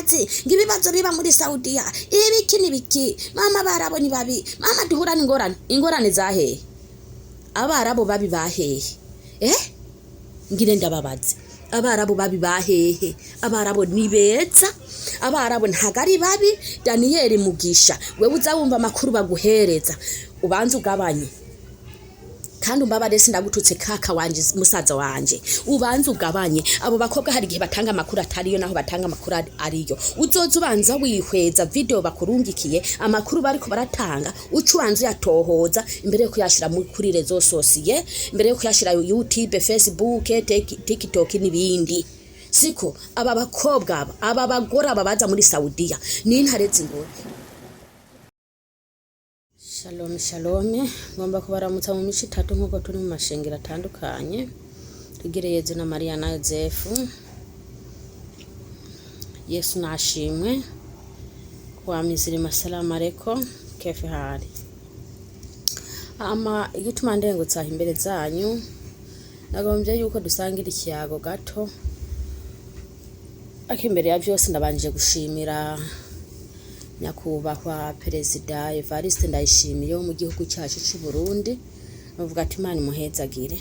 urazi ngibibazo biba muri Saudiya ibiki nibiki mama barabo ni babi mama duhura ingorane zahe abarabo babi bahehe ngire ndababaze abarabo babi bahehe abarabo ni beza abarabo ntagari babi Daniel Mugisha wewe uzawumva makuru baguhereza ubanze ugabanye kandi umbabare sindagututse kaka wanje musaza wanje ubanze ugabanye abo bakobwa hari gihe batanga makuru atariyo naho batanga makuru ariyo uzoza ubanza wihweza video bakurungikiye amakuru bariko baratanga ucubanze yatohoza imbere yo kuyashira kuri rezo sosiye imbere yo kuyashira YouTube Facebook TikTok n'ibindi siko aba bakobwa aba bagore baza muri Saudiya ni ntaretse ngo Shalom ngomba kubaramutsa mu mishi 3 nkuko turi mu mashengero atandukanye tugereyeze na Maria na Yosefu Yesu nashimwe kwa miziri masalamu alaikum kefe hari igituma ndengutsa imbere zanyu nagombye yuko dusangira ikiyago gato akimbere ya byose ndabanje gushimira nyakubahwa perezida Evariste ndayishimiye mu gihugu cyacu cy'u Burundi bavuga ati Imana imuhezagire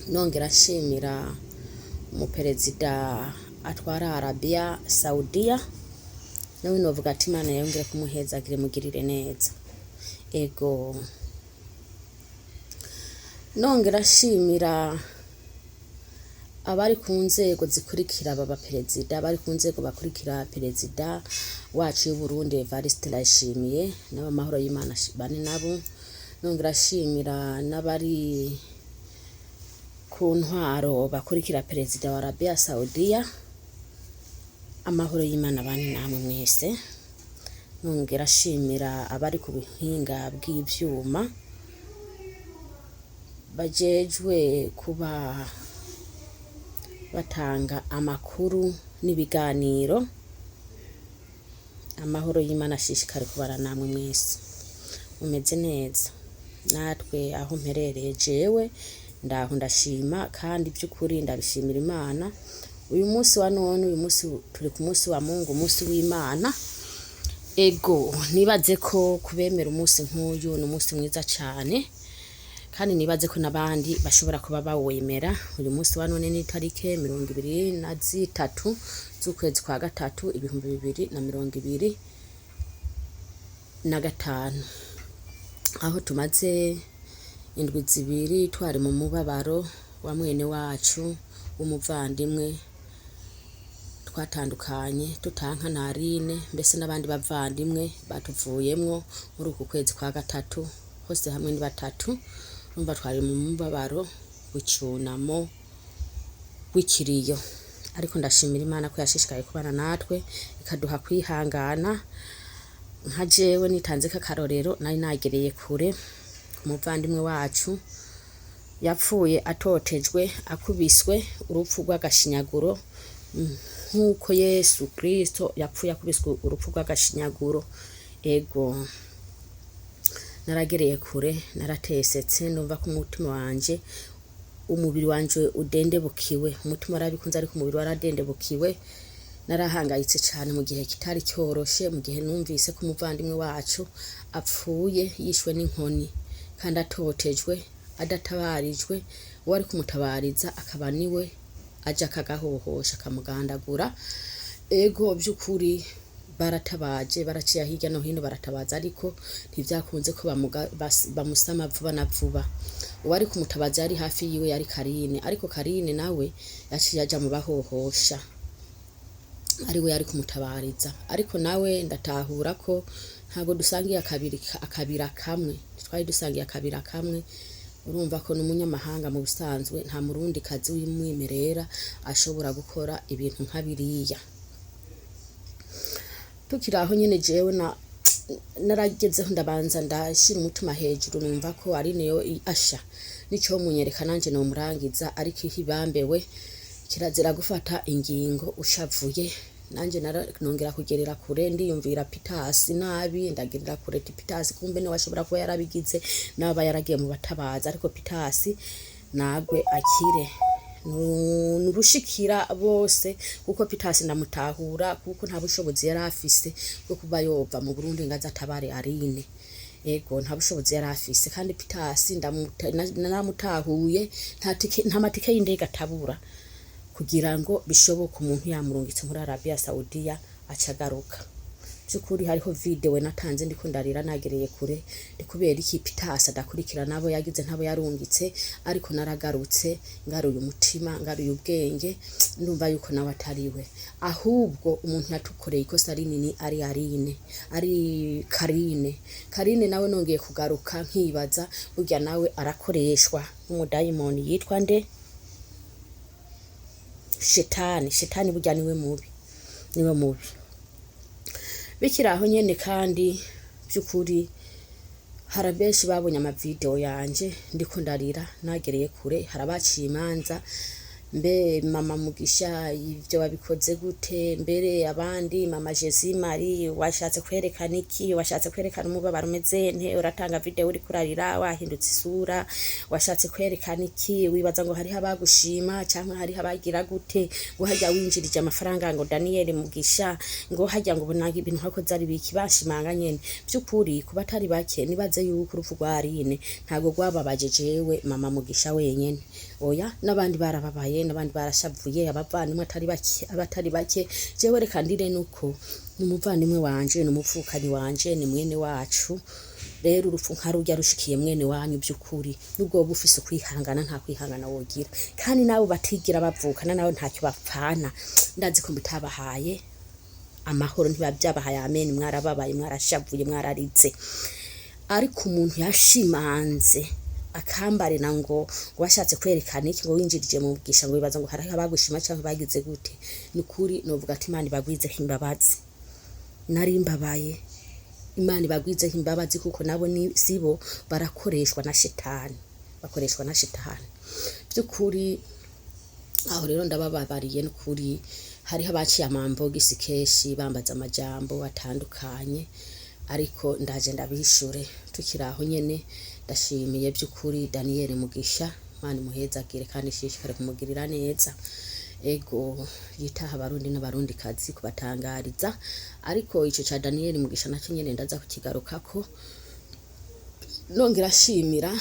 nongera shimira mu perezida atwara Arabia Saudiya nawe novuga ati Imana yongere kumuhezagire mugirire neza ego nongera shimira abari ku nzego zikurikira aba perezida bari ku nzego bakurikira perezida wacu y'u Burundi Evariste ndayishimiye n'abamahoro y'Imana bane nabo nongera shimira n'abari ku ntwaro bakurikira perezida wa Arabia Saudiya amahoro y'Imana bane namwe mwese nongera shimira abari ku buhinga bw'ivyuma bajejwe kuba batanga amakuru n'ibiganiro amahoro y'Imana shishikare kubara namwe mwese umeze neza natwe aho mperereye jewe ndaho ndashima kandi by'ukuri ndabishimira Imana uyu munsi wa none uyu munsi turi ku munsi wa Mungu umunsi w'Imana ego nibaze ko kubemera umunsi nk'uyu ni umunsi mwiza cyane kandi nibaze ko nabandi bashobora kuba bawemera uyu munsi wa none ni tarike 23 z'ukwezi kwa gatatu 2025 aho tumaze indwi zibiri twari mu mubabaro wa mwene wacu umuvandimwe twatandukanye tutanka narine mbese n'abandi bavandimwe batuvuyemwo muri uku kwezi kwa gatatu hose hamwe ni batatu numva twari mu mubabaro w'icunamo w'ikiriyo ariko ndashimira Imana ko yashishikaye kubana natwe ikaduha kwihangana nka jewe nitanze kakarorero nari nagereye kure umuvandimwe wacu yapfuye atotejwe akubiswe urupfu rw'agashinyaguro nkuko Yesu Kristo yapfuye akubiswe urupfu rw'agashinyaguro ego naragereye kure naratesetse ndumva ko umutima wanje umubiri wanje udendebukiwe umutima warabikunze ariko umubiri waradendebukiwe narahangayitse cyane mu gihe kitari cyoroshe mu gihe numvise ko umuvandimwe wacu apfuye yishwe n'inkoni kandi atotejwe adatabarijwe wari kumutabariza akaba niwe aja kagahohosha kamugandagura ego by'ukuri baratabaje baraciye hirya no hino baratabaza ariko ntivyakunze ko bamusama vuba na vuba uwari kumutabaza yari hafi yiwe yari Karine ariko Karine nawe yaciye aja mu bahohosha ariwe yari kumutabariza ariko nawe ndatahura ko ntago dusangiye akabira kamwe twari dusangiye akabira kamwe urumva ko n'umunyamahanga mu busanzwe nta Murundikazi w'imwimerera ashobora gukora ibintu nka biriya tukiraho nyene jewe naragezeho ndabanza ndashira umutima hejuru numva ko ari niyo asha nico munyereka nanje no murangiza ariko ihibambewe kirazira gufata ingingo ushavuye nanje nongera kugerera kure ndiyumvira Pitasi nabi ndagerera kure Pitasi kumbe ne washobora kuba yarabigize naba yaragiye mu batabaza ariko Pitasi nagwe akire nurushikira bose kuko Pitasi ndamutahura kuko nta bushobozi yari afise bwo kuba yova mu Burundi ngaza atabare Arine. Ego nta bushobozi yari afise kandi Pitasi namutahuye nta matike y'indege atabura kugira ngo bishoboke umuntu yamurungitse muri Arabia Saudiya acagaruka. Byukuri hariho video natanze ndiko ndarira nagereye kure ndikubera iki Pitasi adakurikira nabo yagize ntabo yarungitse ariko naragarutse ngaruye umutima ngaruye ubwenge ndumva yuko nawe atariwe ahubwo umuntu yatukoreye ikosa rinini ari Arine ari Karine nawe nongeye kugaruka nkibaza burya nawe arakoreshwa n'umudayimoni yitwa nde Shetani burya niwe mubi bikiraho nyene kandi byukuri harabeshi babonye amavideo yanje ndiko ndarira nagereye kure harabaciye imanza mbe mama Mugisha ivyo babikoze gute mbere abandi mama Jesi Mari washatse kwerekana iki washatse kwerekana umubabaro umeze nte uratanga video uri kurarira wahindutse isura washatse kwerekana iki wibaza ngo hari abagushima cyangwa hari abagira gute ngo hajya winjirije amafaranga ngo Daniel Mugisha ngo hajya ngo bunanga ibintu hako zari bikibashimanga nyene byukuri kuba atari bake nibaze yuko urupfu rwa Arine ntago rwababaje jewe mama Mugisha wenyene oya nabandi barababaye nabandi barashavuye abavandimwe abatari bake jewe reka ndire nuko numuvandimwe wanje numuvukani wanje ni mwene wacu rero urupfu nkarujya rushikiye mwene wanyu byukuri nubwo bufise kwihangana nta kwihangana wogira kandi nabo batigira bavukana nawe ntacyo bapfana ndazi ko bitabahaye amahoro ntibabyabahaye amen mwarababaye mwarashavuye mwararitse ariko umuntu yashimanze akambare ngo washatse kwerekana iki ngo winjirije mu Mugisha ngo bibaza ngo hari abagushima cyangwa bagize gute nukuri novuga ati Imana bagwize imbabazi nari mbabaye Imana bagwize imbabazi kuko nabo sibo barakoreshwa na Shetani byukuri aho rero ndabababariye nukuri hari abaciye amambogi sikeshi bambaza amajambo atandukanye ariko ndaje ndabishure tukiraho nyene ndashimiye byukuri Daniel Mugisha Imana muhezagire kandi shishikare kumugirira neza ego yitaha abarundi n'abarundikazi kubatangariza ariko ico ca Daniel Mugisha nacyo nyene ndaza kukigarukako nongera shimira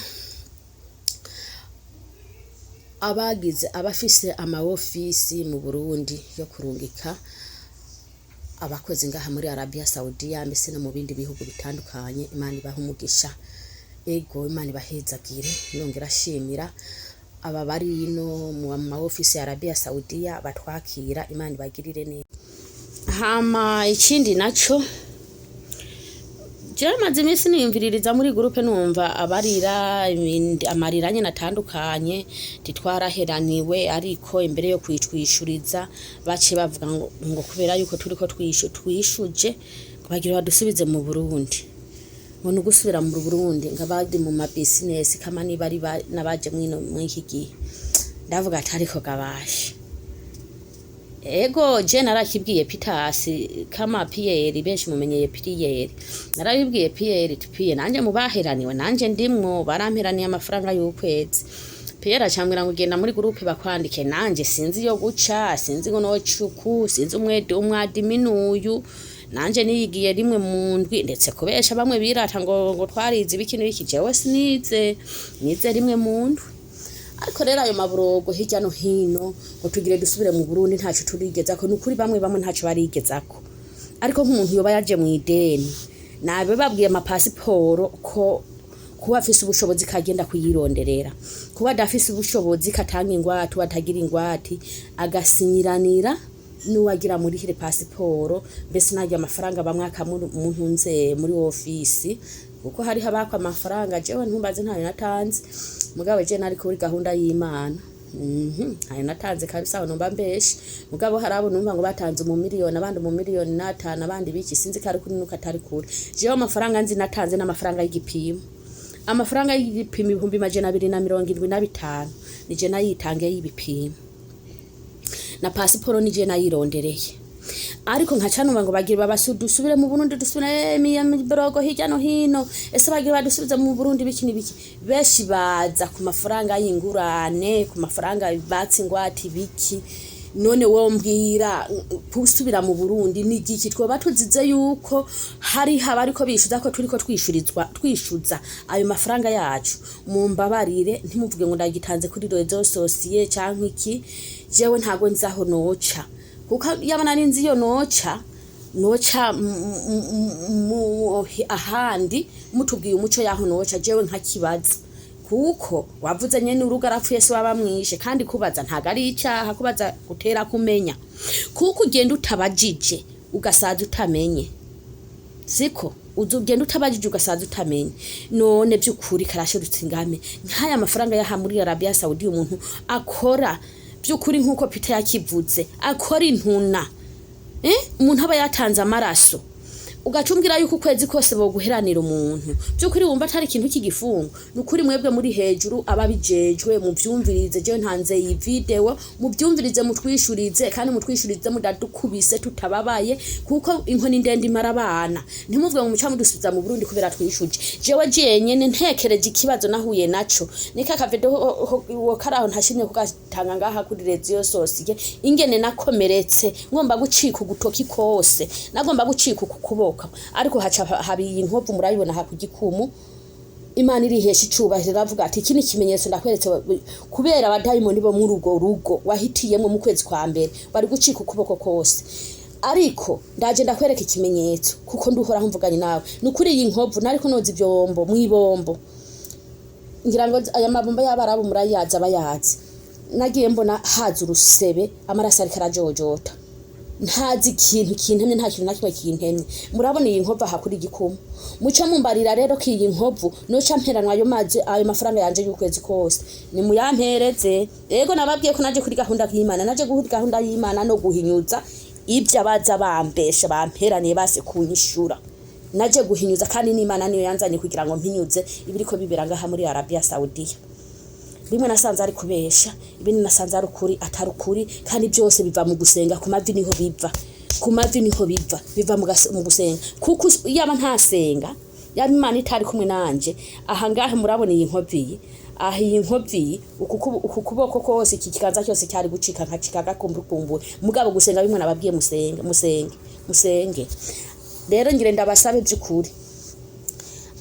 abafise ama office mu Burundi yo kurungika abakozi ngaha muri Arabia Saudiya mbese no mu bindi bihugu bitandukanye Imana ibaha umugisha ego Imana ibahezagire nongera shimira aba bari no mu office ya Arabia Saudiya batwakira Imana ibagirire neza hama ikindi naco maze iminsi niyumviririza muri groupe numva abarira amariranye natandukanye titwaraheraniwe ariko imbere yo kwitwishuriza bace bavuga ngo kubera yuko turiko twishuje bagira badusubize mu Burundi ngo nugusubira mu Burundi ngabadi mu ma business kama ni bari nabaje mwiki gihe ndavuga ati ariko gabashi ego je narakibwiye Pitasi kama Pierre benshi mumenyeye Pierre narabibwiye Pierre tupiye nanje mubaheraniwe nanje ndimwo baramperaniye amafaranga y'ukwezi Pierre acambwira ngo genda muri groupe bakwandike nanje sinzi yo guca sinzi ngo no cuku sinzi umwadiminuyu nanje niyigiye rimwe mu ndwi ndetse kubesha bamwe birata ngo twarize ibikino biki jewe nize rimwe mu ndwi ariko rero ayo maburogo hirya no hino ngo tugire dusubire mu Burundi ntacu turigezako nukuri bamwe ntacu barigezako ariko nk'umuntu yoba yaje mu ideni nabe babwiye ama passport ko kuba afise ubushobozi kagenda kuyironderera kuba dafise ubushobozi katanga ingwate watagira ingwate agasinyiranira nuwagira muri hire passport mbese najya amafaranga bamwaka muntu nze muri office kuko hari habakwa amafaranga jewe ntumbaze ntayo natanze mugabo je nari kuri gahunda y'Imana ayo natanze kabisa nomba mbeshe mugabo harabo numva ngo batanze mu miliyoni abandi mu miliyoni natana abandi biki sinzi kari kuri nuka atari kuri jewe amafaranga nzi natanze n'amafaranga y'igipimo amafaranga y'igipimo 275 nije nayitange y'ibipimo na passport nije nayirondereye ariko nkacanumva ngo bagira babasudusubire mu Burundi dusubire miyambrogo hirya no hino ese bagira badusubiza mu Burundi biki nibiki beshi baza ku mafaranga y'ingurane ku mafaranga batsi ngwati biki none wo mbwira pusubira mu Burundi nigiki twoba tuzize yuko hari habariko bishuza ko turiko twishuza ayo mafaranga yacu mumbabarire ntimuvuge ngo ndagitanze kuri rezo sosiye canke iki jewe ntago nzaho noca kuko yabana ninzi yo noca ahandi mutubwiye umuco yaho noca jewe nkakibaza kuko wavuze nyene uruga rapfuye se wabamwishe kandi kubaza ntaga ari icyaha kubaza gutera kumenya kuko ugenda utabajije ugasaza utamenye siko uzugenda utabajije ugasaza utamenye none byukuri karashirutse ingame nkaya mafaranga yaha muri Arabia Saudi umuntu akora byukuri nkuko Peter yakivuze akora intuna umuntu aba yatanze amaraso ugacumbwira yuko kwezi kose boguheranira umuntu byukuri wumva atari ikintu kigifungo nukuri mwebwe muri hejuru ababijejwe mu byumvirize je ntanze iyi video mu byumvirize mutwishurize kandi mutwishurize mudadukubise tutababaye kuko inkoni ndende imara abana ntimuvuge ngo muca mudusubiza mu Burundi kubera twishuje jewe jenyene ntekereje ikibazo nahuye naco nika kavedo wo karaho ntashimye kugatanga ngaha kuri rezo sosiye ingene nakomeretse ngomba gucika ugutoki kose nagomba gucika ukukubo ariko haca habiye inkovu murayibona hakugikumu Imana irihesha icubahiro ravuga ati iki ni kimenyetso ndakweretse kubera abadayimoni bo mu rugo wahitiyemo mu kwezi kwa mbere bari gucika ukuboko kose ariko ndaje ndakwereka ikimenyetso kuko nduhora mvuganye nawe nukuri iyi nkovu nariko noza ivyombo mwibombo ngira ngo aya mabomba y'abarabu murayaza bayazi nagiye mbona haza urusebe amarasa ariko arajojota ntazi ikintu kintemye nta kintu nakimwe kintemye murabona iyi nkovu hakuri igikumu muca mumbarira rero ko iyi nkovu noca mperanwa ayo mazi ayo mafaranga yanje y'ukwezi kose ni muyampereze yego nababwiye ko naje kuri gahunda y'Imana naje kuri gahunda y'Imana no guhinyuza ibyo abaza bambesha bamperaniye base kunyishura naje guhinyuza kandi n'Imana niyo yanzanye kugira ngo mpinyuze ibiriko bibera ngaha muri Arabia Saudiya bimwe nasanze ari kubesha ibindi nasanze ari ukuri atari ukuri kandi byose biva mu gusenga ku mavi niho biva mu gusenga kuko yaba ntasenga yaba Imana itari kumwe nanje aha ngahe murabona iyi nkovi iyi nkovi ukukuboko kose iki kiganza cyose cyari gucika nkacikaga kumbukumbura mugabo gusenga bimwe nababwiye musenge rero ngire ndabasabe by'ukuri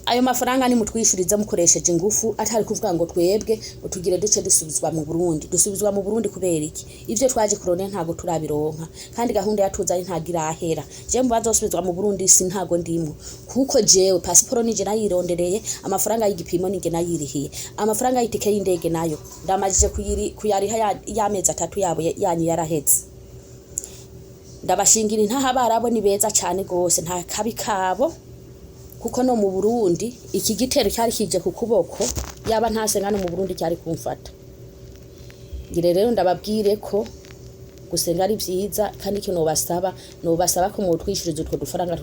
ayo mafaranga ni mutwishuriza mukoresheje ingufu atari kuvuga ngo twebwe utugire duce dusubizwa mu Burundi kubera iki ivyo twaje kurone ntago turabironka kandi gahunda yatuza ari ntagirahera je mbaza usubizwa mu Burundi si ntago ndimo kuko jewe passport nije nayirondereye amafaranga y'igipimo nije nayirihiye amafaranga y'itike y'indege nayo ndamajije kuyariha y'amezi 3 yabo yanyi yaraheze ndabashingira intaha barabona ibeza cyane gose nta kabi kabo kuko no mu Burundi iki gitero cyari kije ku kuboko yaba ntasenga no mu Burundi cyari kumfata ngire rero ndababwire ko gusenga ari byiza kandi cyo nobasaba ko mu twishuriza utwo dufaranga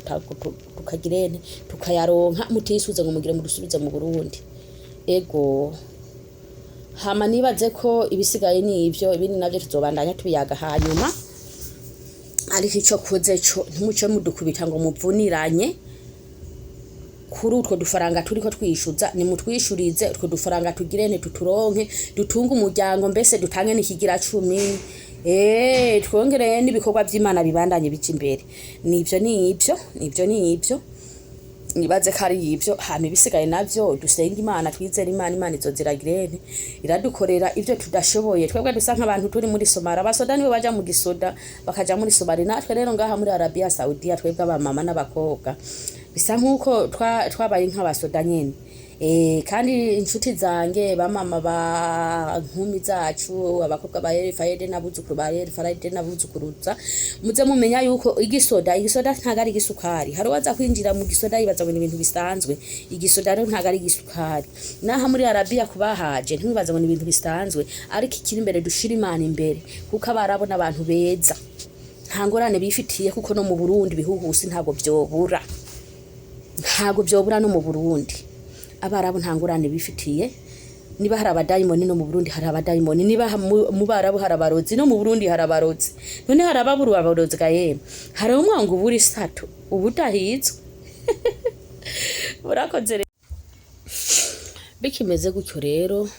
tukagirene tukayaronka mutisuze ngo mugire mu dusubize mu Burundi ego hama nibaze ko ibisigaye ni ivyo ibindi navyo tuzobandanya tubiyaga hanyuma ariko ico koze cyo ntimuce mudukubita ngo muvuniranye kuri utwo dufaranga turiko twishuza ni mutwishurize utwo dufaranga tugirene tuturonke dutunga umuryango mbese dutange n'ikigira 10 twongereye n'ibikorwa by'Imana bibandanye bici imbere nivyo nibaze kari ivyo hame bisigaye navyo dusenga Imana twizera Imana izoziragirene iradukorera ivyo tudashoboye twebwe dusa nk'abantu turi muri Somara abasoda nibo baja mu gisoda bakaja muri Somali natwe rero ngaha muri Arabia Saudiya twebwe abamama n'abakobwa bisa nkuko twabaye nk'abasoda nyene kandi inshuti zange bamama ba nkumi zacu abakobwa ba Fayede n'abuzukuru ba Fayede n'abuzukuruza muze mumenya yuko igisoda ntagari gisukari hari waza kwinjira mu gisoda yibaza ngo ibintu bisanzwe igisoda rero ntagari gisukari naha muri Arabia kubahaje ntibibaza ngo ibintu bisanzwe ariko ikiri imbere dushira Imana imbere kuko abarabona abantu beza ntangorane bifitiye kuko no mu Burundi bihuhusi ntago byobura no mu Burundi abarabo ntangurane bifitiye niba hari abadayimoni no mu Burundi hari abadayimoni, niba mu Barabu hari abarozi no mu Burundi hari abarozi, none hari ababuru abarozi gaye, hari umwango buri sato ubutahizwe. Urakoze. Bikimeze gutyo rero,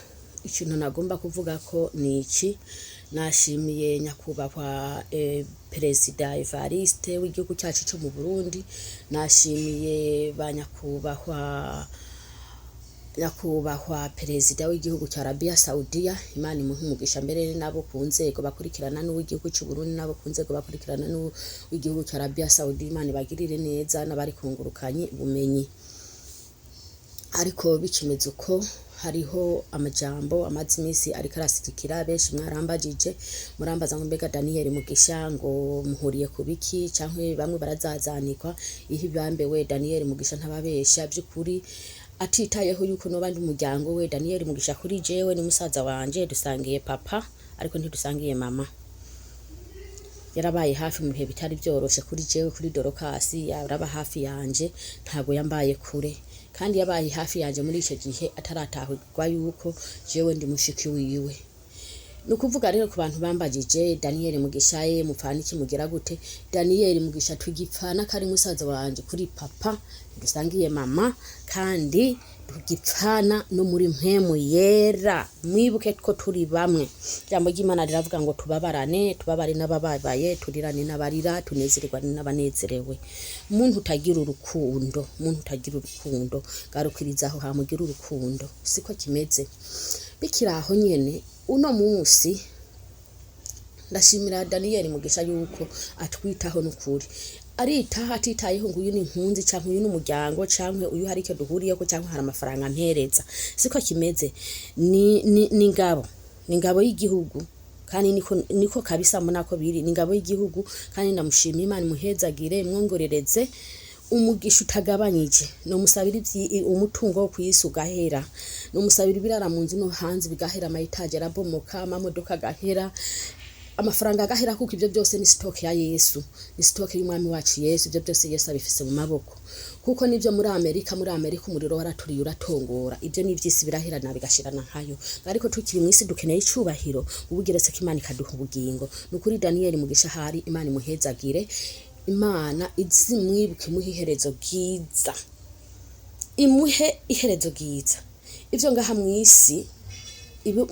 ikintu nagomba kuvuga ko ni iki, nashimiye nyakubahwa Perezida Evariste w'igihugu cyacu cyo mu Burundi, nashimiye ba nyakubahwa Perezida w'igihugu cya Arabia Saudiya, Imana imuhe umugisha, mbere nabo ku nzego bakurikirana n'uw'igihugu cy'u Burundi, nabo ku nzego bakurikirana n'uw'igihugu cya Arabia Saudiya, Imana ibagirire neza n'abari kungurukanye ubumenyi. Ariko bikimeze uko, hariho amajambo amazi imisi ariko arasikikira, benshi mwarambajije murambaza ngo mbega Daniel Mugisha ngo muhuriye kubiki, canke bamwe barazazanikwa ihi bambewe Daniel Mugisha ntababesha by'ukuri, atitayeho yuko no bandi umuryango we Daniel Mugisha kuri jewe ni musaza wanje, dusangiye papa ariko ntidusangiye mama. Yarabaye hafi mu bihe bitari byoroshe kuri jewe, kuri Dorokasi yaraba hafi yanje, ntago yambaye kure, kandi yabaye hafi yanje muri icyo gihe ataratahurwa yuko jewe ndi mushiki wiwe. Nukuvuga rero ku bantu bambajije Daniel Mugisha mupfana iki mugira gute, Daniel Mugisha tugipfana kari musaza wanje kuri papa, dusangiye mama, kandi tugipfana no muri mpemu yera. Mwibuke ko turi bamwe, jambo ry'Imana riravuga ngo tubabarane, tubabare n'abababaye, turirane n'abarira, tunezererwa n'abanezerewe. Umuntu utagira urukundo, garukirizaho hamugira urukundo, siko kimeze. Bikiraho nyene uno munsi ndashimira Daniel Mugisha yuko atwitaho n'ukuri, aritaha atitayeho ngo uyu ni impunzi canke uyu n'umuryango canke uyu hari icyo duhuriyeko canke hari amafaranga mpereza, siko kimeze. Ni ngabo y'igihugu, kandi niko kabisa munako biri, ni ngabo y'igihugu, kandi ndamushimira, Imana imuhezagire, mwongorereze umugisha utagabanyije, no musabira umutungo wo kwisuga hera, no musabira ibirara mu nzu no hanze bigahera, amayitaje arabomoka, amamodoka gahera, amafaranga agahera, kuko ibyo byose ni stock ya Yesu, ni stock y'umwami wacu Yesu. Ibyo byose Yesu abifise mu maboko, kuko nivyo muri Amerika umuriro waraturiye uratongora, ibyo ni ivyisi birahirana bigashirana nkayo, ariko tukiri mwisi dukeneye icubahiro, ubugeretse ko Imana ikaduha ubugingo. Nukuri Daniel Mugisha hari, Imana imuhezagire, Imana izimwibuke, imuhe iherezo bwiza, imuhe iherezo bwiza. Ivyo ngaha mwisi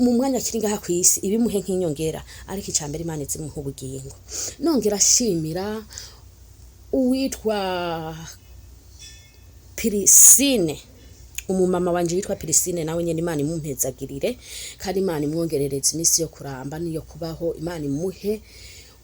mu mwanya kiri ngaha kwisi ibimuhe nk'inyongera, ariko icambere Imana izimuhe ubugingo. Nongera shimira uwitwa Pirisine, umumama wanje yitwa Pirisine, nawe nyene Imana imumpezagirire, kandi Imana imwongerereze imisi yo kuramba niyo kubaho, Imana imuhe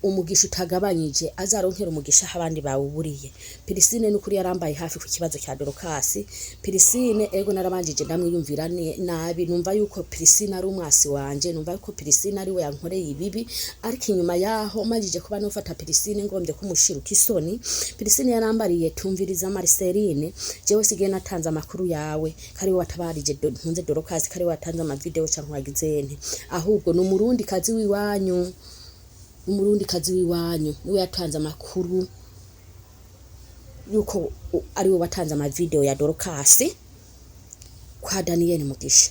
umugisha utagabanyije, azaronkera umugisha abandi bawuburiye. Pirisine n'ukuri yarambaye hafi ku kibazo cya Dorokasi. Pirisine ego narabanjije ndamwiyumvira nabi, numva yuko Pirisine ari umwasi wanje, numva yuko Pirisine ari we yankoreye ibibi, ariko inyuma yaho majije kuba nofata Pirisine ngombye kumushiruka isoni. Pirisine yarambariye tumviriza Marceline, jewe sige natanze amakuru yawe, kari watabarije ntunze Dorokasi, kari watanze ama video cyangwa wagizene, ahubwo no Umurundikazi w'iwanyu, Umurundikazi w'iwanyu niwe yatanze amakuru yuko ari we watanze ama video ya Dorokasi kwa Daniel Mugisha,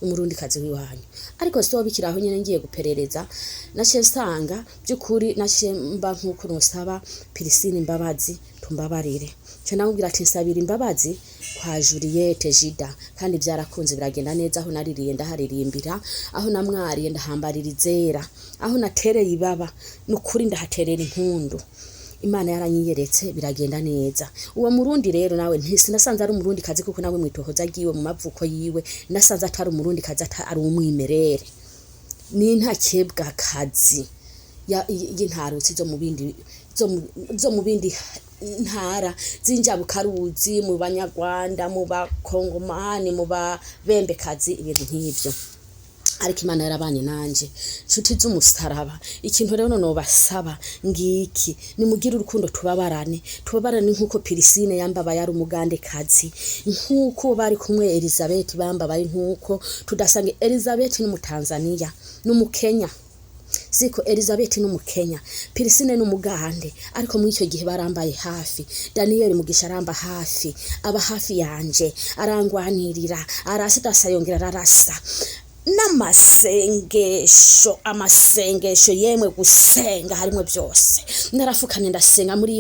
Umurundikazi w'iwanyu. Ariko so bikiraho nyene ngiye guperereza, nashe nsanga byukuri, nashe mba nkuko nosaba Pirisine imbabazi, tumbabarire. Cyo namubwira ati nsabira imbabazi kwa Juliette Jida, kandi byarakunze biragenda neza, aho naririye ndaharirimbira, aho namwariye ndahambaririzera, aho natereye ibaba n'ukuri ndahaterera impundu. Imana yaranyiyeretse biragenda neza. Uwo Murundi rero nawe ntinasanze ari Umurundikazi, kuko nawe mwitohoza giwe mu mavuko yiwe nasanze atari Umurundikazi, ari umwimerere, ni ntakebwa kazi y'intarutsi zo mu bindi ntara zinjabukaruzi, mu Banyarwanda, mu Bakongomani, mu Babembekazi, ibintu nk'ivyo. Ariko Imana yarabanye nanje, nshuti z'umusaraba. Ikintu rero no basaba ngiki, nimugira urukundo, tubabarane nkuko Pirisine yambabaye ari Umugandekazi, nkuko bari kumwe Elizabeth bambabaye, nkuko tudasange Elizabeth ni mu Tanzania, no mu Kenya, ziko Elizabeth n'umukenya, Pirisine n'umugande, ariko muri icyo gihe barambaye hafi. Daniel Mugisha aramba hafi, aba hafi yanje, arangwanirira, arasidasa yongera ararasa. Amasengesho yemwe gusenga harimo byose. Narafukamye ndasenga muri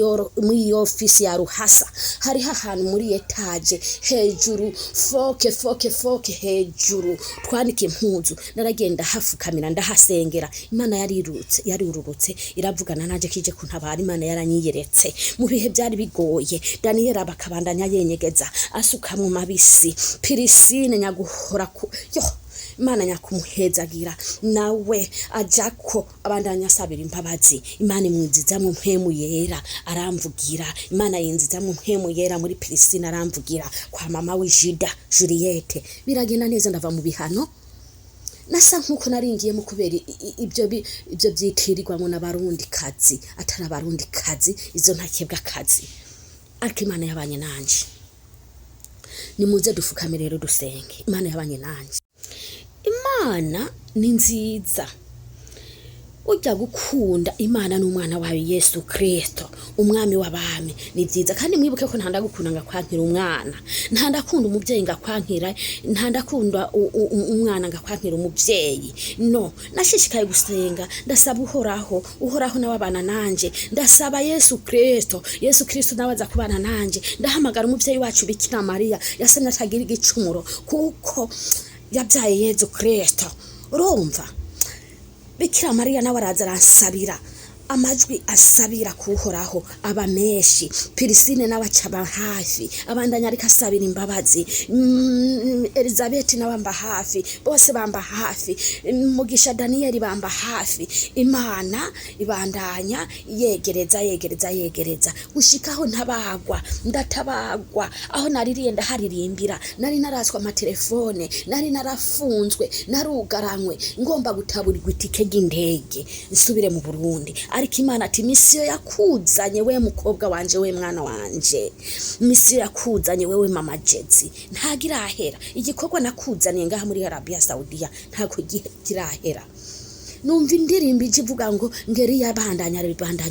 iyo office ya Ruhasa, hari ahantu muri etage hejuru, foke hejuru twanike impuzu. Naragenda hafukamira ndahasengera, Imana yarirurutse iravugana naje kije kuntabara. Imana yaranyiyeretse mu bihe byari bigoye. Daniel abakabandanya yenyegeza asuka mu mabisi, Pirisine nyaguhora Imana nyakumuhezagira nawe ajako abandanya asabira imbabazi. Imana imwiziza mu mpemu yera aramvugira, Imana yinziza mu mpemu yera muri Pirisine aramvugira, kwa mama w'Ijida Juliette. Biragenda neza, ndava mu bihano nasa nkuko naringiyemo kubera ibyo byitirirwa ngo n'abarundikazi atari abarundikazi, izo ntakebwa kazi. Ariko Imana yabanye nanje, nimuze dufukame rero dusenge. Imana yabanye nanje. Imana ni nziza. Ujya gukunda Imana n'umwana wawe Yesu Kristo umwami w'abami ni byiza. Kandi mwibuke ko ntandagukunda ngakwankira umwana, ntandakunda umubyeyi ngakwankira, ntandakunda umwana ngakwankira umubyeyi. No, nashishikaye gusenga, ndasaba uhoraho n'ababana nanje, ndasaba Yesu Kristo nawe aza kubana nanje. Ndahamagara umubyeyi wacu Bikira Mariya yasenye atagira igicumuro, kuko yabyaye Yesu Kristo. Urumva, Bikira Mariya nawe araza aransabira, amajwi asabira kuhoraho aba menshi. Pirisine nawe acaba hafi, abandanya ariko asabira imbabazi. Elizabeth nawe amba hafi, bose bamba hafi. Mugisha Daniel bamba hafi. Imana ibandanya yegereza gushikaho ntabagwa, ndatabagwa. Aho naririye ndaharirimbira, nari narazwa amatelefone, nari narafunzwe, narugaranywe, ngomba gutaburirwa itike y'indege nsubire mu Burundi. Ariko Imana ati misiyo yakuzanye we mukobwa wanje, we mwana wanje, misiyo yakuzanye wewe mama Jezi ntagira ahera. Igikorwa nakuzaniye ngaha muri Arabia Saudiya ntako girahera. Numva indirimbo ivuga ngo ngeri yabandanya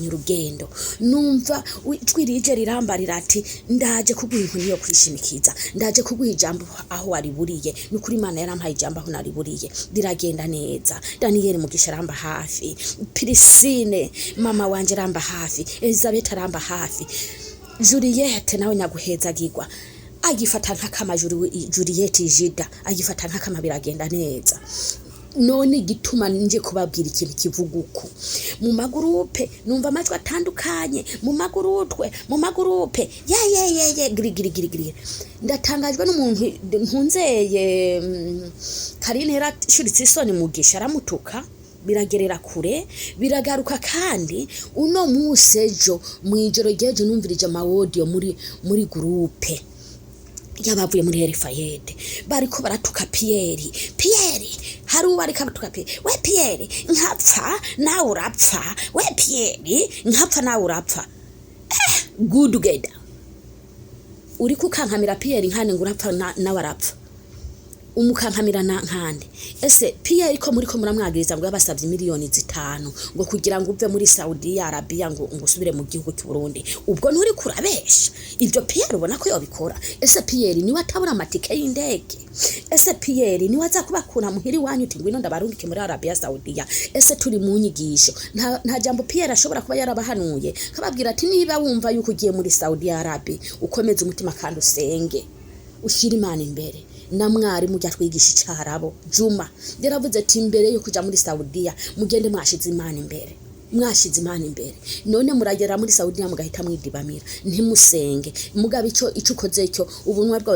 urugendo. Numva twirije rirambarira ati ndaje kuguha inkoni yo kwishimikiza, ndaje kuguha ijambo aho wariburiye. Nukuri Imana yarampaye ijambo aho nariburiye, diragenda neza. Daniel Mugisha aramba hafi, Pirisine mama wanje aramba hafi, Elizabeth aramba hafi, Juliette nawe nyaguhezagirwa. Agifata nk'akama Juliette Ijida, agifata nk'akama biragenda neza. None gituma nje kubabwira ikintu kivuga uko mu magurupe numva amajwi atandukanye, mu magurupe giri. Ndatangajwe n'umuntu ntunzeye Karine yarashuritse isoni Mugisha aramutuka, biragerera kure biragaruka. Kandi uno musejo mwijoro ryejo numvirije amawodiyo muri gurupe yabavuye muri Herifayede, bariko baratuka Pierre hari ubarika baratuka Pierre. We Pierre nkapfa nawe urapfa, we Pierre nkapfa nawe urapfa. Good together uri kukankamira Pierre nkane ngurapfa nawe arapfa, umukankamira nkande. Ese Pierre ko muriko muramwagiriza ngo yabasavye miliyoni 5 ngo kugira ngo uve muri Saudi Arabia ngo usubire mu gihugu cy'u Burundi. Ubwo nturi kurabesha ibyo Pierre ubona ko yobikora? Ese Pierre ni watabura amatike y'indege? Ese Pierre ni waza kubakura muhiri wanyu uti ngwino ndabarungike muri Arabia Saudiya? Ese turi mu nyigisho, nta jambo Pierre ashobora kuba yarabahanuye kababwira ati niba wumva yuko ugiye muri Saudi Arabia ukomeze umutima kandi usenge ushira Imana imbere. Na mwarimu yatwigisha icarabo Juma yaravuze ati imbere yo kuja muri Saudiya mugende mwashize Imana imbere. None muragera muri Saudiya mugahita mwidibamira ntimusenge. Mugabe ico ukoze cyo ubunwa bwa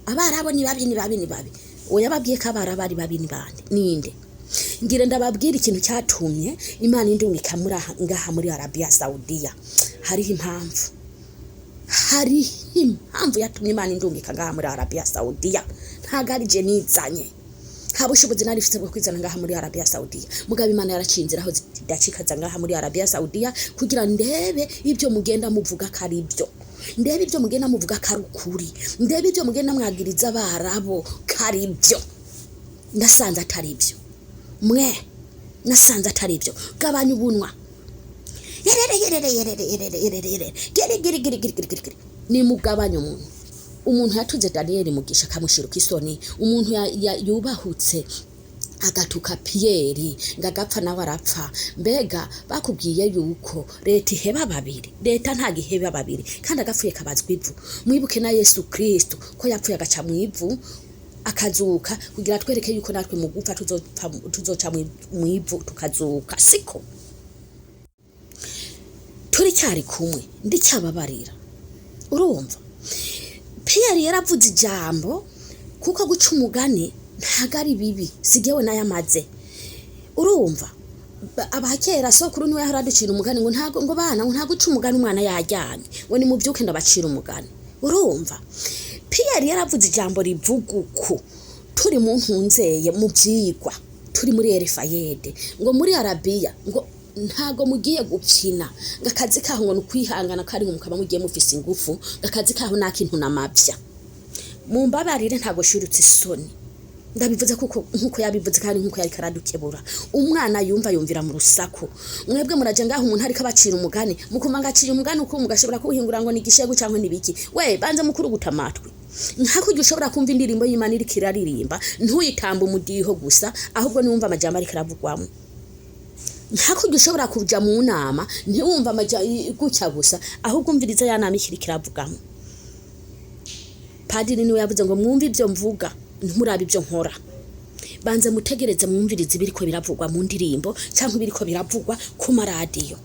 abarabo ni babi. Oya babwiye ko abarabo ari babi ni bande ninde? Ngire ndababwira ikintu cyatumye Imana indungika ngaha muri Arabia Saudiya. Hariho impamvu yatumye Imana indungika ngaha muri Arabia Saudiya. Ntagarije nizanye, habushobozi narifite bwo kwizana ngaha muri Arabia Saudiya. Mugabe Imana yaracinzira aho zidacikaza ngaha muri Arabia Saudiya kugira ndebe ibyo mugenda muvuga karibyo, ndebe ibyo mugenda muvuga karukuri, ndebe ibyo mugenda mwagiriza abarabo karibyo. Ndasanze atari byo. Mwe nasanze atari byo. Gabanya ubunwa, ni mugabanya umuntu yatuze Daniel Mugisha kamushiruka isoni, umuntu yubahutse agatuka Pierre ngagapfa nawe arapfa. Mbega bakubwiye yuko leta iheba babiri? Leta ntago iheba babiri, kandi agapfuye kabazwa ivu. Mwibuke na Yesu Kristo ko yapfuye agaca mu ivu akazuka kugira twereke yuko natwe mu gupfa tuzoca mu ivu tukazuka. Siko turi cyari kumwe ndicyababarira. Urumva Pierre yaravuze ijambo kuko guca umugani ntagari bibi, sigewe nayamaze. Urumva abakera sokuru niwe yaraducira umugani ngo ntago ngo bana ngo ntago uca umugani umwana yajyanye ngo ni mubyuke ndabacira umugani. Urumva Pierre yaravuze ijambo rivuguko turi mu ntunzeye mu byigwa turi muri Erefayede ngo muri Arabiya ngo ntago mugiye gupfina ngakazi kaho ngo nukwihangana kari ngo mukaba mugiye mufise ingufu ngakazi kaho nakintu namabya. Mumbabarire ntago shurutse isoni ndabivuze kuko nkuko yabivuze kandi nkuko yari karadukebura. Umwana yumvira mu rusaku. Mwebwe muraje ngaho umuntu ariko abacira umugani mukuma ngaciye umugani uko mugashobora kuhingura ngo nigishego cyangwa nibiki. We banze mukuru gutamatwe nkako ushobora kumva indirimbo y'Imana iri kiraririmba ntuyitamba umudiho gusa ahubwo niwumva amajambo ari karavugwamo. Nkako ushobora kuja mu nama ntiwumva gucya gusa ahubwo umviriza ya nama ikiri kiravugamo. Padiri niwe yavuze ngo mwumve ibyo mvuga ntimurabe ibyo nkora. Banze mutegereze mwumvirize ibiriko biravugwa mu ndirimbo cyangwa ibiriko biravugwa ku maradiyo.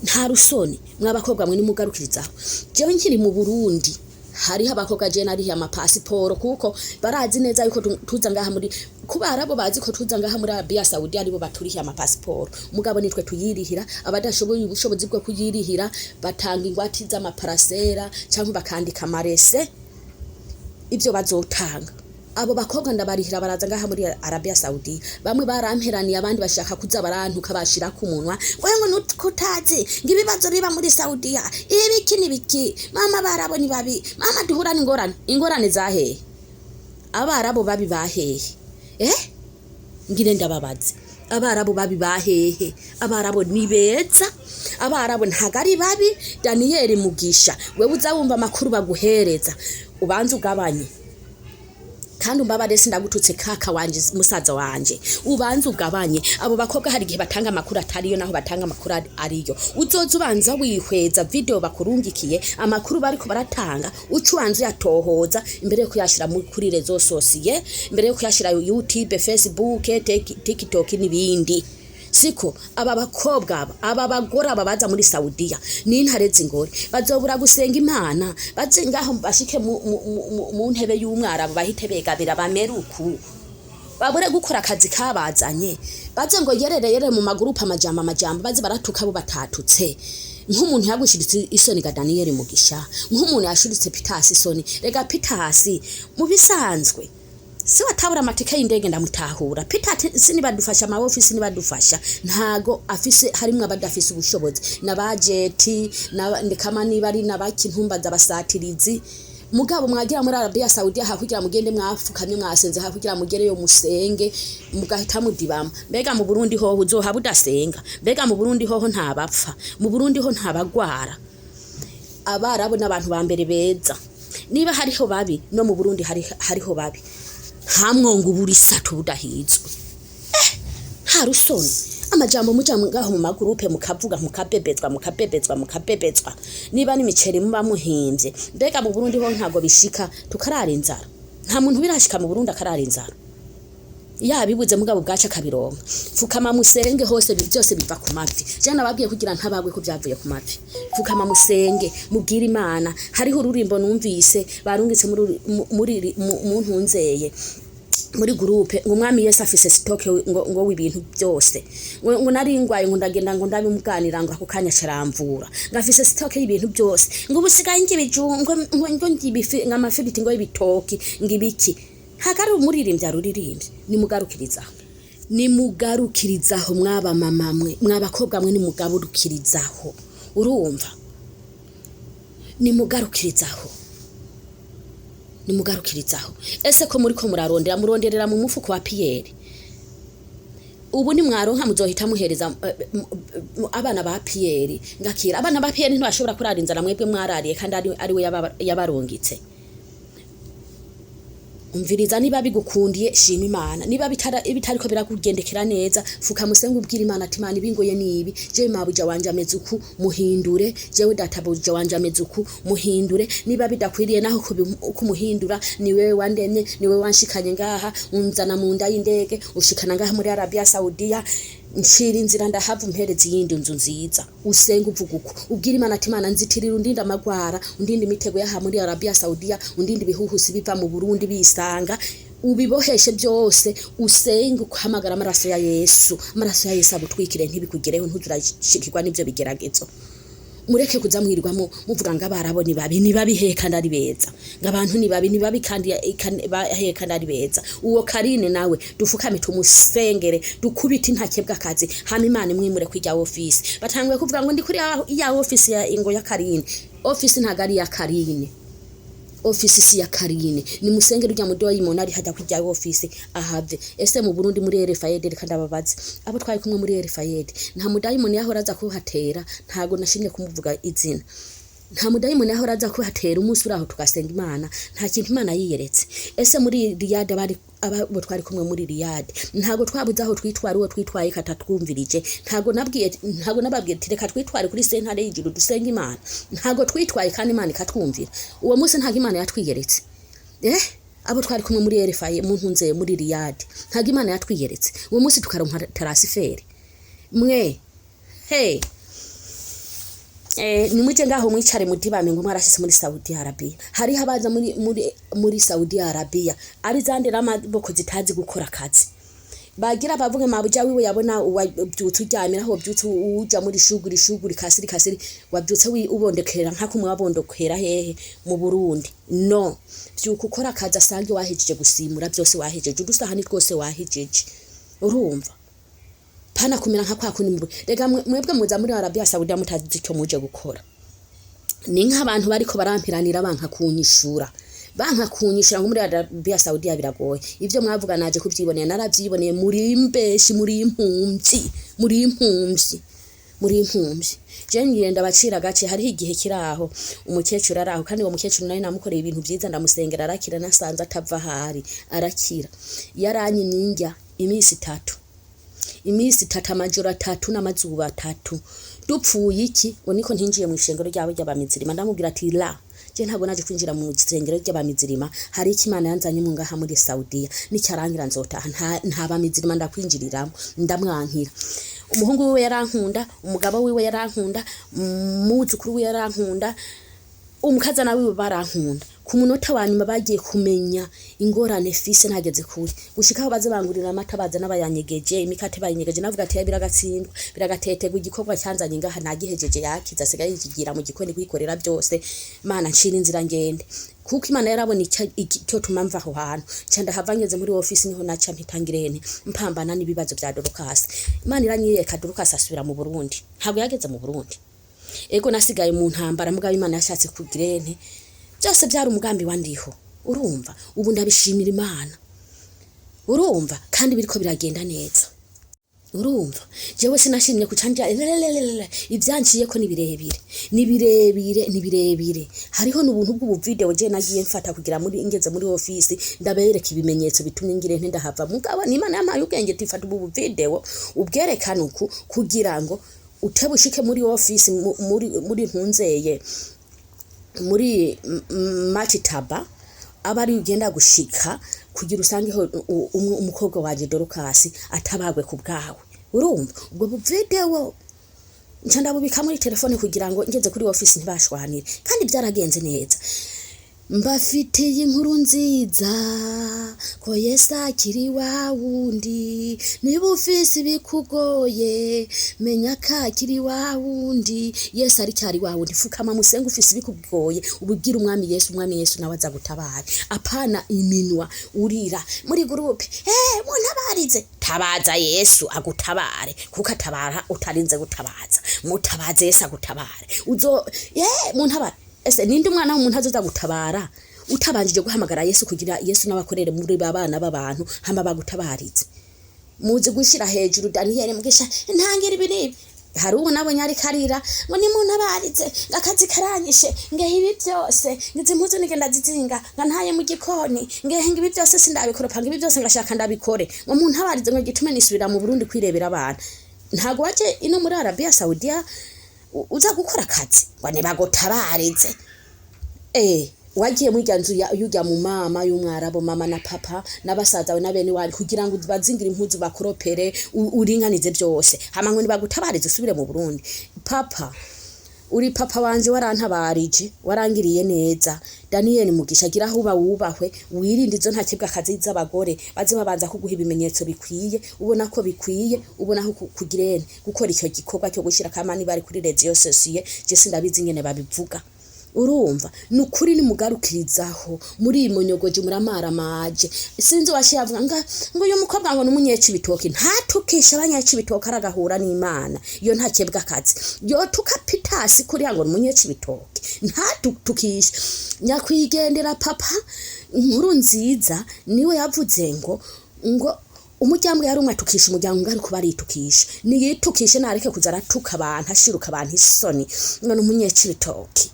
Nta rusoni mwabakobwa mwe nimugarukirizaho. Jewe nkiri mu Burundi hariho abakobwa je nari amapasiporo kuko barazi neza yuko tuza ngaha muri kubarabo bazi ko tuza ngaha muri Arabia Saudi aribo baturihiye amapasiporo. Mugabo nitwe tuyirihira, abadashoboye ubushobozi bwo kuyirihira batanga ingwati z'amaparasera cyangwa bakandika amarese ibyo bazotanga. Abo bakobwa ndabarihira baraza ngaha muri Arabia Saudi. Bamwe baramperaniye abandi bashaka kuza barantuka bashira ku munwa ngo nutkutazi ngibibazo biba muri Saudiya ibiki nibiki mama barabo ni babi mama duhura ingorane zahe abarabo babi bahehe ngire ndababaze abarabo babi bahehe abarabo ni beza abarabo ntagari babi. Daniel Mugisha wewe uzawumva makuru baguhereza ubanze ugabanye kandi umbabare sindagututse kaka wanje musaza wanje ubanze ugabanye. Abo bakobwa hari gihe batanga amakuru atariyo naho batanga amakuru ariyo. Uzoza ubanza wihweza video bakurungikiye amakuru bariko baratanga ucubanze yatohoza imbere yo kuyashira kuri rezo sosiye, imbere yo kuyashira YouTube, Facebook, TikTok n'ibindi. Siko aba bakobwa aba bagore baza muri Saudiya ni intare zingore bazobura gusenga Imana baze ngaho bashike mu ntebe y'umwarabu bahite begabira bameruku babure gukora akazi kabazanye baze ngo yerere mu magurupa amajambo baze baratuka bo batatutse. Nk'umuntu yagushiritse isoni ga Daniel Mugisha, nk'umuntu yashiritse Pitasi isoni. Rega Pitasi mu bisanzwe si watabura amatike y'indege ndamutahura. Peter sinibadufasha ama office nibadufasha ntago afise harimwe abadafise ubushobozi nabajeti ndekama nibari nabakintumba zabasatirizi. Mugabo mwagira muri Arabia Saudi hakugira mugende mwafukamye mwasenze hakugira mugere yo musenge mugahita mudibama. Mbega mu Burundi ho uzoha budasenga? Mbega mu Burundi ho ntabapfa? Mu Burundi ho ntabagwara? Abarabo n'abantu bambere beza. Niba hariho babi no mu Burundi hariho babi. Hamwongo buri satu budahizwe. Nta rusoni amajambo muja ngaho mu magurupe mukavuga mukabebezwa niba n'imiceri muba muhimbye. Mbega mu Burundi ho ntago bishika tukarara inzara? Nta muntu birashika mu Burundi akarara inzara. Yabibuze mugabo bwaca kabironka. Fukama musenge hose byose biva ku mavi. Je nababwiye kugira ntabagwe ko byavuye ku mavi. Fukama musenge mubwira Imana. Hariho ururimbo numvise barungitse muri mu ntunzeye muri groupe ngo umwami Yesu afise stock ngo wibintu byose ngo nari ngwaye ngo ndagenda ngo ndabimuganira ngo akukanya caramvura ngafise stock y'ibintu byose ngo busigaye ngibijungo ngo ngibifi ngamafiriti ngo ibitoki ngibiki. Hagari umuririmbyi aruririmbye nimugarukirizaho mwaba mama mwe mwabakobwa mwe nimugaburukirizaho. Urumva nimugarukirizaho ese ko muri ko muronderera mu mufuko wa Pierre ubu ni mwaronka muzohita muhereza abana ba Pierre ngakira abana ba Pierre ntibashobora kurarinzana mwebwe mwarariye kandi ari we yabarongitse. Umviriza niba bigukundiye shima Imana, niba bitariko birakugendekera neza fuka musenga ubwira Imana ati Imana ibingoye nibi, je mabuja wanje amezuku muhindure, jewe databuja wanje amezuku muhindure, niba bidakwiriye naho kumuhindura ni wewe wandemye, ni wewe wanshikanye ngaha unzana mu nda y'indege ushikana ngaha muri Arabia Saudia, nshira inzira ndahava umpereze yindi nzu nziza. Usenga uvuga uko ubwira Imana ati Imana nzitirira undinda amagwara, undinda imitego yaha muri Arabia Saudia, undinda ibihuhusi biva mu Burundi bisanga, ubiboheshe byose. Usenga uhamagara amaraso ya Yesu, amaraso ya Yesu abutwikire ntibikugereho ntuzurashikirwa n'ivyo bigeragezo. Mureke kuza mwirwamo muvuga ngo abarabo ni babi heka ndari beza, ngabantu ni babi kandi heka ndari beza. Uwo Karine nawe dufukame tumusengere dukubita intake bw'akazi hama Imana imwimure kwijya office. Batangwe kuvuga ngo ndi kuri ya office ya ingo ya Karine. Office ntagari ya Karine, office si ya Karine. Ni musengere urya mudoyi yimona ari hajya kujya office ahave. Ese mu Burundi muri RFID kandi ababazi abo twari kumwe muri RFID nta mudayimoni yahora aza kuhatera, ntago nashimye kumuvuga izina. Nta mudayimoni yahora aza kuhatera umunsi uraho tugasenga Imana, nta kintu Imana yiyeretse. Ese muri Riyad abo twari kumwe muri Riyad ntago twabuze aho twitwara uwo twitwaye katatwumvirije, ntago nababwiye ati reka twitware kuri sentare y'ijuru dusenga Imana, ntago twitwaye kandi Imana ikatwumvira. Uwo munsi ntago Imana yatwiyeretse. Abo twari kumwe muri RFI mu ntunze muri Riyad ntago Imana yatwiyeretse. Uwo munsi tukaronka transfert mwe nimuje ngaho mwicare mudibame ngo mwarashise muri Saudi Arabia. Hari habaza muri Saudi Arabia ari zande ramaboko zitazi gukora akazi, bagira bavuge mabuja wiwe yabona uwabyutse uryamira aho byutse uja muri shuguri kasiri wabyutse ubondekera nka kumwe wabondokera hehe mu Burundi. No, byuko ukora akazi asange wahejeje gusimura byose wahejeje, udusahani twose wahejeje. Urumva pana kumira nka kwa kuni rega mwebwe muza muri Arabia Saudia mutazi icyo muje gukora. Ni nk'abantu bariko barampiranira banka kunyishura ngo muri Arabia Saudia biragoye. Ivyo mwavuga naje kuvyibonera, naravyiboneye muri imbeshi muri impumvyi. Je ngenda bacira gace. Hari igihe kiraho umukecuru araho kandi uwo mukecuru nayo namukoreye ibintu byiza ndamusengera arakira, nasanze atava hari arakira. Yaranyiningya imisi 3 amajoro 3 n'amazuba 3 dupfuye iki ngo niko ntinjiye mu ishengero ryawe ry'abamizirima. Ndamubwira ati je ntabwo naje kwinjira mu ishengero ry'abamizirima, hari iki Imana yanzanye mu ngaha muri Saudia, nicyarangira nzotaha nta bamizirima ndakwinjiriramo. Ndamwankira. Umuhungu wiwe yarankunda, umugabo wiwe yarankunda, muzukuru wiwe yarankunda, umukazana wiwe barankunda. Ku munota wanyuma bagiye kumenya ingorane fise ntageze kuri gushikaho baze bangurira amata baza n'abayanyegeje imikate bayinyegeje. Navuga ati biragatsindwa biragatetega igikorwa cyanzanye ngaha nagihejeje yakiza asigaye yigira mu gikoni kwikorera byose. Mana nshira inzira ngende kuko Imana yarabona icyo tumamva aho hantu cyanda havanyeze muri office niho naca mpitangirene mpambana n'ibibazo bya Dorukasi. Imana iranyiyeka Dorukasi asubira mu Burundi, ntabwo yageze mu Burundi. Ego nasigaye mu ntambara mugabo Imana yashatse kugirene byose byari umugambi wandiho. Urumva ubu ndabishimira Imana, urumva kandi biriko biragenda neza. Urumva jewe sinashimye kucanja ibyanciye ko ni birebire. Hariho n'ubuntu bw'ubu video je nagiye mfata kugira muri ingeze muri office ndabereka ibimenyetso bitumye ngire ndahava. Mugabo ni Imana yamaye ubwenge tifata ubu video ubwerekana uku kugira ngo utebushike muri office muri ntunzeye muri Matitaba abari ugenda gushika kugira usangeho umukobwa waje Dorukasi atabagwe ku bwawe. Urumva ubwo video ncanda bubika muri telefone kugira ngo ngeze kuri office ntibashwanire kandi byaragenze neza. Mbafitiye inkuru nziza ko Yesu akiri wa wundi, niba ufise bikugoye menya ko akiri wa wundi. Yesu ari cyari wa wundi, fukama musenga ufise bikugoye ububwira umwami Yesu nawe aza gutabara. Apana iminwa urira muri groupe muntabarize, tabaza Yesu agutabare kuko atabara utarinze gutabaza. Mutabaze Yesu agutabare muntabara. Ese ninde umwana w'umuntu azoza gutabara utabanjije guhamagara Yesu kugira Yesu n'abakorere muri babana b'abantu hama bagutabarize. muzi gushira hejuru Daniel Mugisha ntangira ibinibi hari uwo nabonye ari karira ngo ni muntu abarize ngakazi karanyishe ngehe ibi byose ngize impuzu nigenda zizinga nkantaye mu gikoni ngehe ibi byose sindabikora panga ibi byose ngashaka ndabikore ngo muntu abarize ngo gitume nisubira mu Burundi kwirebera abana ntago waje ino muri Arabia Saudia uza gukora akazi ngo nibagotabarize wagiye mu ryanzu yujya mu mama y'umwarabo mama na papa nabasaza we nabene wari kugira ngo bazingira impuzu bakoropere uringanize byose hama ngo nibagutabarize usubire mu Burundi papa uri papa wanje warantabarije warangiriye neza Daniel Mugisha gira aho wubahwe wirinde izo nta kibwa akazi z'abagore baze babanza kuguha ibimenyetso bikwiye ubona ko bikwiye ubona aho kugirene gukora icyo gikorwa cyo gushira kamani bari kuri radio societe je sindabizi ngene babivuga urumva nukuri ni mugarukirizaho muri imonyogoje muramara maje sinzi washiyavuga ngo uyu mukobwa ngo numunyeci bitoki ntatukisha abanyaci bitoki aragahura n'Imana iyo ntakebwa akazi yo tukapitasi kuri ngo numunyeci bitoki ntatutukisha nyakwigendera papa inkuru nziza niwe yavuze ngo umujyambwe yari umwatukisha umujyango ngari kuba aritukisha niyitukishe nareke kuzaratuka abantu ashiruka abantu isoni ngo numunyeci bitoki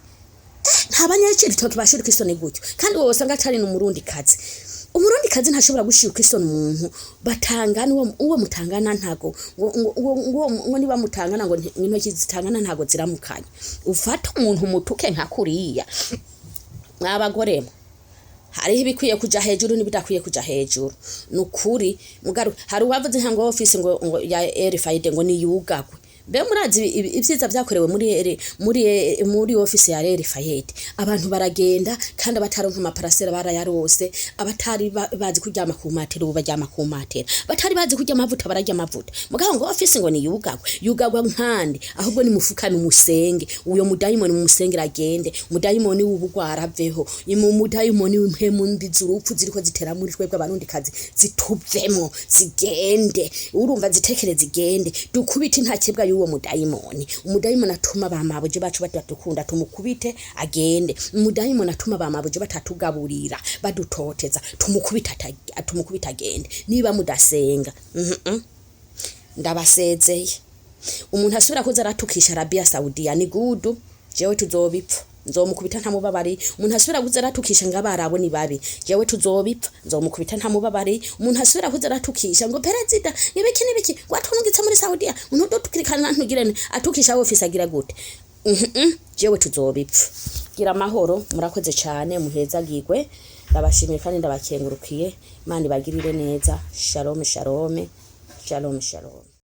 ntabanyaki bitoki bashiruka isoni gutyo kandi wowe usanga atari n'umurundikazi umurundikazi ntashobora gushiruka isoni umuntu batangana uwo mutangana ntago ngo niba mutangana ngo intoki zitangana ntago ziramukanya ufata umuntu mutuke nka kuriya abagore hariho ibikwiye kuja hejuru nibidakwiye kuja hejuru nukuri mugaru hari uwavuze nka office ngo ya Erifayide ngo ni yugagwe be murazi ivyiza byakorewe muri office ya Erifayide abantu baragenda kandi bataronka amaparasera barayarose abatari bazi kuryama ku matera ubajyama ku matera batari bazi kurya amavuta barajya amavuta mugabo ngo office ngo ni yugagwa nkandi ahubwo ni mufukane umusenge uyo mudayimoni mumusengera agende mudayimoni w'ubugwara aveho mudayimoni w'impemu mbizurupfu ziriko zitera muri twebwe abarundikazi zituvemo zigende urumva zitekere zigende dukubita ntakebwa uwo mudayimoni atuma bamabuje bacu batatukunda tumukubite agende umudayimoni atuma bamabuje batatugaburira badutoteza tumukubita agende niba mudasenga ndabasezeye umuntu asubira kuza aratukisha Arabia Saudia ni gudu jewe tuzobipfa nzomukubita ntamubabari umuntu asubira kuza aratukisha ngabarabo ni babi jewe tuzobipfa nzomukubita ntamubabari umuntu asubira kuza aratukisha ngo perezida ibiki gwatunugitse muri Saudia umuntu dotukirikana ntugirene atukisha office agira gute jewe tuzobipfa gira amahoro murakoze cyane muhezagirwe ndabashimiye kandi ndabakengurukiye Imana ibagirire neza shalom